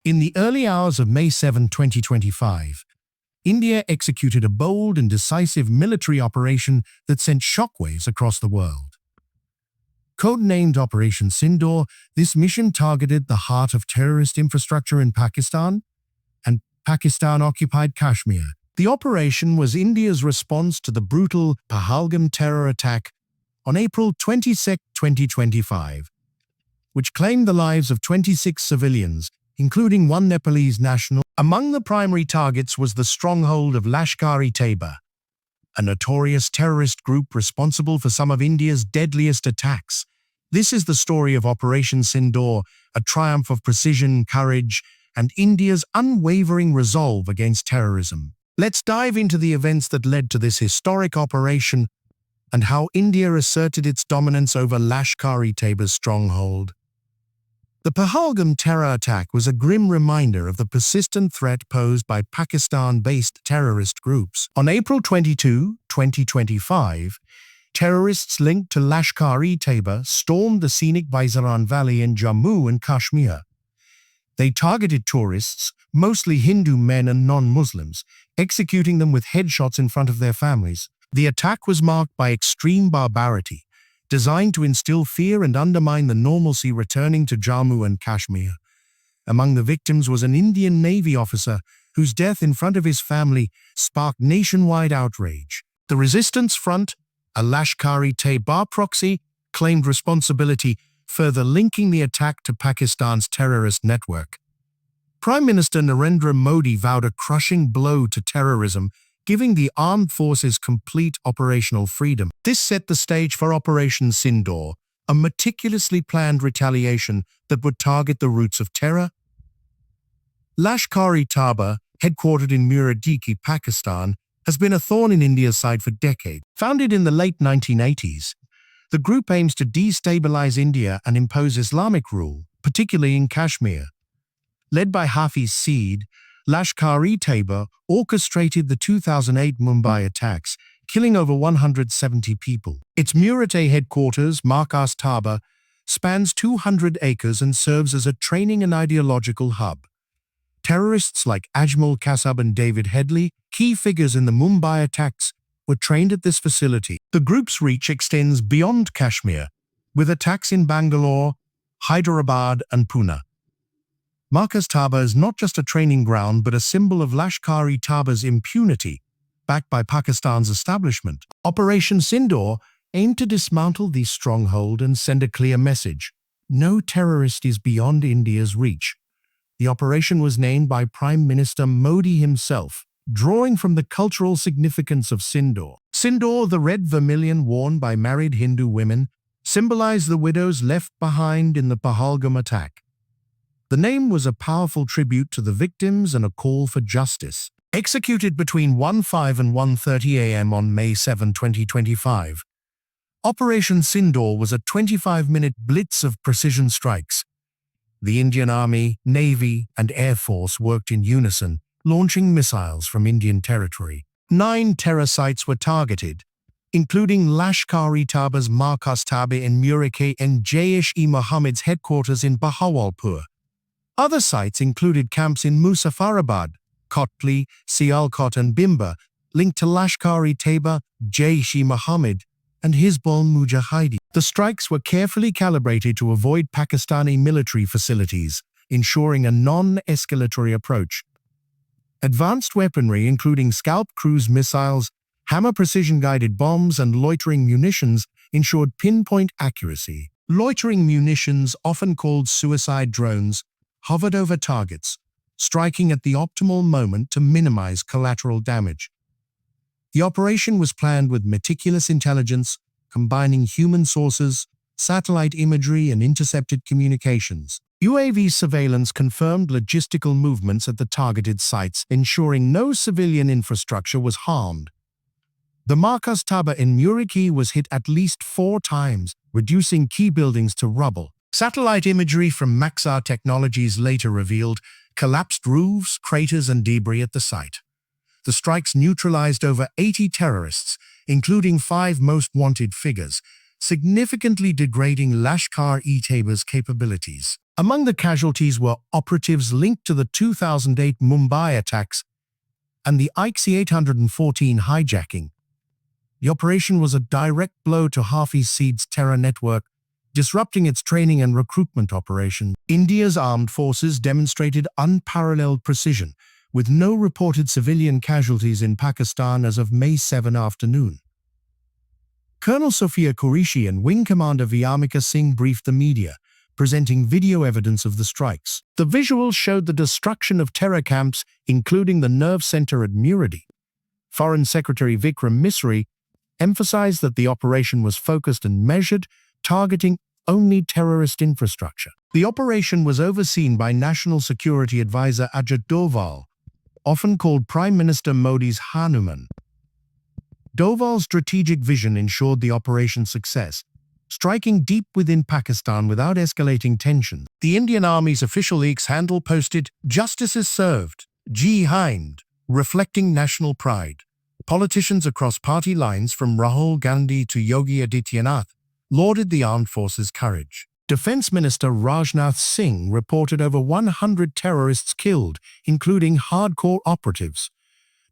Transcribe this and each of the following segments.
In the early hours of May 7, 2025, India executed a bold and decisive military operation that sent shockwaves across the world. Codenamed Operation Sindoor, this mission targeted the heart of terrorist infrastructure in Pakistan and Pakistan-occupied Kashmir. The operation was India's response to the brutal Pahalgam terror attack on April 22, 2025, which claimed the lives of 26 civilians, including one Nepalese national. Among the primary targets was the stronghold of Lashkar-e-Taiba, a notorious terrorist group responsible for some of India's deadliest attacks. This is the story of Operation Sindoor, a triumph of precision, courage, and India's unwavering resolve against terrorism. Let's dive into the events that led to this historic operation and how India asserted its dominance over Lashkar-e-Taiba's stronghold. The Pahalgam terror attack was a grim reminder of the persistent threat posed by Pakistan-based terrorist groups. On April 22, 2025, terrorists linked to Lashkar-e-Taiba stormed the scenic Vaizaran Valley in Jammu and Kashmir. They targeted tourists, mostly Hindu men and non-Muslims, executing them with headshots in front of their families. The attack was marked by extreme barbarity, designed to instill fear and undermine the normalcy returning to Jammu and Kashmir. Among the victims was an Indian Navy officer whose death in front of his family sparked nationwide outrage. The Resistance Front, a Lashkar-e-Taiba proxy, claimed responsibility, further linking the attack to Pakistan's terrorist network. Prime Minister Narendra Modi vowed a crushing blow to terrorism, giving the armed forces complete operational freedom. This set the stage for Operation Sindoor, a meticulously planned retaliation that would target the roots of terror. Lashkar-e-Taiba, headquartered in Muradiki, Pakistan, has been a thorn in India's side for decades. Founded in the late 1980s, the group aims to destabilize India and impose Islamic rule, particularly in Kashmir. Led by Hafiz Saeed, Lashkar-e-Taiba orchestrated the 2008 Mumbai attacks, killing over 170 people. Its Murat headquarters, Markas Taiba, spans 200 acres and serves as a training and ideological hub. Terrorists like Ajmal Kasab and David Headley, key figures in the Mumbai attacks, were trained at this facility. The group's reach extends beyond Kashmir, with attacks in Bangalore, Hyderabad, and Pune. Markas Taiba is not just a training ground but a symbol of Lashkar-e-Taiba's impunity, backed by Pakistan's establishment. Operation Sindoor aimed to dismantle the stronghold and send a clear message: no terrorist is beyond India's reach. The operation was named by Prime Minister Modi himself, drawing from the cultural significance of Sindoor. Sindoor, the red vermilion worn by married Hindu women, symbolized the widows left behind in the Pahalgam attack. The name was a powerful tribute to the victims and a call for justice. Executed between 1:05 and 1:30 a.m. on May 7, 2025, Operation Sindoor was a 25-minute blitz of precision strikes. The Indian Army, Navy, and Air Force worked in unison, launching missiles from Indian territory. 9 terror sites were targeted, including Lashkar-e-Taiba's Markas Taiba in Murike and Jaish-e-Mohammed's headquarters in Bahawalpur. Other sites included camps in Muzaffarabad, Kotli, Sialkot, and Bimba, linked to Lashkar-e-Taiba, Jaish-e-Mohammed, and Hizbul Mujahideen. The strikes were carefully calibrated to avoid Pakistani military facilities, ensuring a non-escalatory approach. Advanced weaponry, including Scalp cruise missiles, Hammer precision-guided bombs, and loitering munitions, ensured pinpoint accuracy. Loitering munitions, often called suicide drones, hovered over targets, striking at the optimal moment to minimize collateral damage. The operation was planned with meticulous intelligence, combining human sources, satellite imagery, and intercepted communications. UAV surveillance confirmed logistical movements at the targeted sites, ensuring no civilian infrastructure was harmed. The Markas Taiba in Muriki was hit at least 4 times, reducing key buildings to rubble. Satellite imagery from Maxar Technologies later revealed collapsed roofs, craters, and debris at the site. The strikes neutralized over 80 terrorists, including 5 most wanted figures, significantly degrading Lashkar-e-Taiba's capabilities. Among the casualties were operatives linked to the 2008 Mumbai attacks and the IC-814 hijacking. The operation was a direct blow to Hafiz Saeed's terror network, disrupting its training and recruitment operations. India's armed forces demonstrated unparalleled precision, with no reported civilian casualties in Pakistan as of May 7 afternoon. Colonel Sophia Qureshi and Wing Commander Vyamika Singh briefed the media, presenting video evidence of the strikes. The visuals showed the destruction of terror camps, including the nerve center at Muradi. Foreign Secretary Vikram Misri emphasized that the operation was focused and measured, targeting only terrorist infrastructure. The operation was overseen by National Security Advisor Ajit Doval, often called Prime Minister Modi's Hanuman. Doval's strategic vision ensured the operation's success, striking deep within Pakistan without escalating tensions. The Indian Army's official leaks handle posted, "Justice is served, Jai Hind," reflecting national pride. Politicians across party lines from Rahul Gandhi to Yogi Adityanath lauded the armed forces' courage. Defense Minister Rajnath Singh reported over 100 terrorists killed, including hardcore operatives.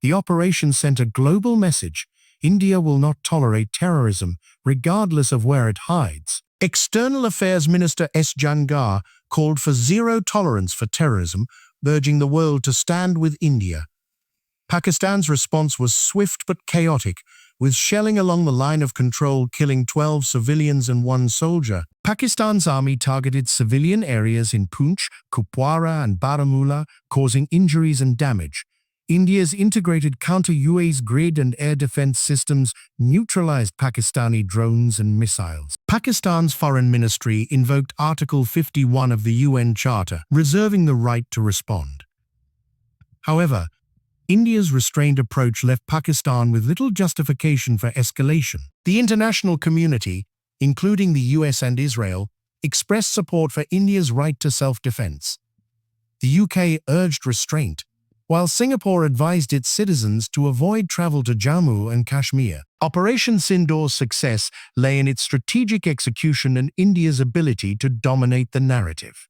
The operation sent a global message: India will not tolerate terrorism, regardless of where it hides. External Affairs Minister S. Jangar called for zero tolerance for terrorism, urging the world to stand with India. Pakistan's response was swift but chaotic, with shelling along the line of control killing 12 civilians and 1 soldier. Pakistan's army targeted civilian areas in Poonch, Kupwara and Baramulla, causing injuries and damage. India's integrated counter-UAS grid and air defense systems neutralized Pakistani drones and missiles. Pakistan's foreign ministry invoked Article 51 of the UN Charter, reserving the right to respond. However, India's restrained approach left Pakistan with little justification for escalation. The international community, including the US and Israel, expressed support for India's right to self-defense. The UK urged restraint, while Singapore advised its citizens to avoid travel to Jammu and Kashmir. Operation Sindoor's success lay in its strategic execution and India's ability to dominate the narrative.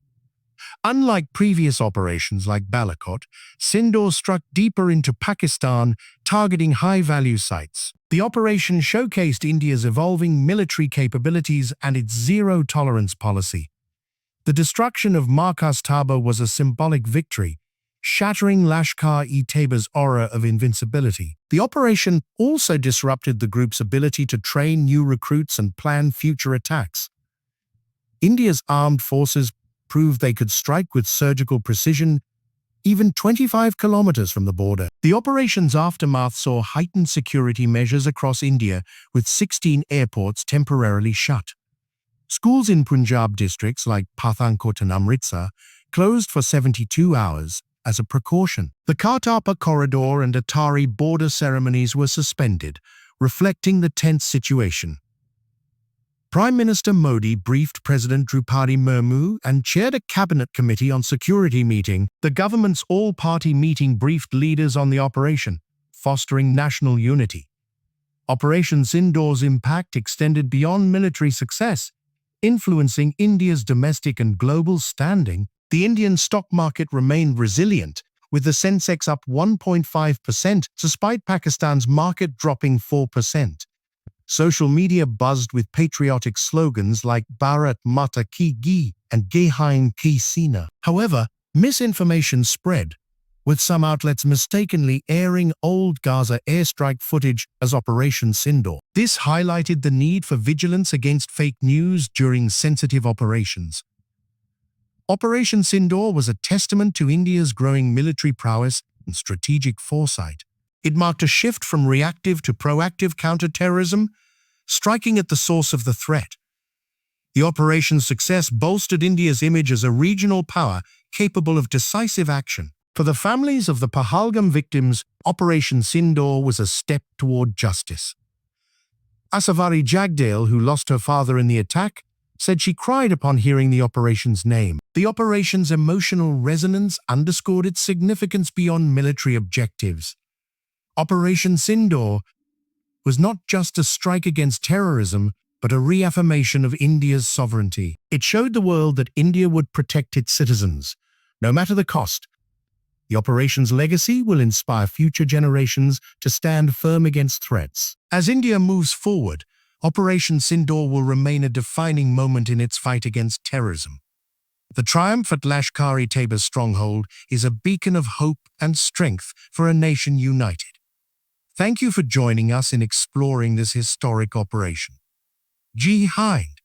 Unlike previous operations like Balakot, Sindoor struck deeper into Pakistan, targeting high-value sites. The operation showcased India's evolving military capabilities and its zero-tolerance policy. The destruction of Marcus Taba was a symbolic victory, shattering Lashkar-e-Taiba's aura of invincibility. The operation also disrupted the group's ability to train new recruits and plan future attacks. India's armed forces proved they could strike with surgical precision, even 25 kilometers from the border. The operation's aftermath saw heightened security measures across India, with 16 airports temporarily shut. Schools in Punjab districts like Pathankot and Amritsar closed for 72 hours as a precaution. The Kartapa corridor and Atari border ceremonies were suspended, reflecting the tense situation. Prime Minister Modi briefed President Draupadi Murmu and chaired a cabinet committee on security meeting. The government's all-party meeting briefed leaders on the operation, fostering national unity. Operation Sindoor's impact extended beyond military success, influencing India's domestic and global standing. The Indian stock market remained resilient, with the Sensex up 1.5% despite Pakistan's market dropping 4%. Social media buzzed with patriotic slogans like Bharat Mata Ki Jai and Jai Hind Ki Sena. However, misinformation spread, with some outlets mistakenly airing old Gaza airstrike footage as Operation Sindoor. This highlighted the need for vigilance against fake news during sensitive operations. Operation Sindoor was a testament to India's growing military prowess and strategic foresight. It marked a shift from reactive to proactive counterterrorism, striking at the source of the threat. The operation's success bolstered India's image as a regional power capable of decisive action. For the families of the Pahalgam victims, Operation Sindoor was a step toward justice. Asavari Jagdale, who lost her father in the attack, said she cried upon hearing the operation's name. The operation's emotional resonance underscored its significance beyond military objectives. Operation Sindoor was not just a strike against terrorism, but a reaffirmation of India's sovereignty. It showed the world that India would protect its citizens, no matter the cost. The operation's legacy will inspire future generations to stand firm against threats. As India moves forward, Operation Sindoor will remain a defining moment in its fight against terrorism. The triumph at Lashkar-e-Taiba Stronghold is a beacon of hope and strength for a nation united. Thank you for joining us in exploring this historic operation. Jai Hind.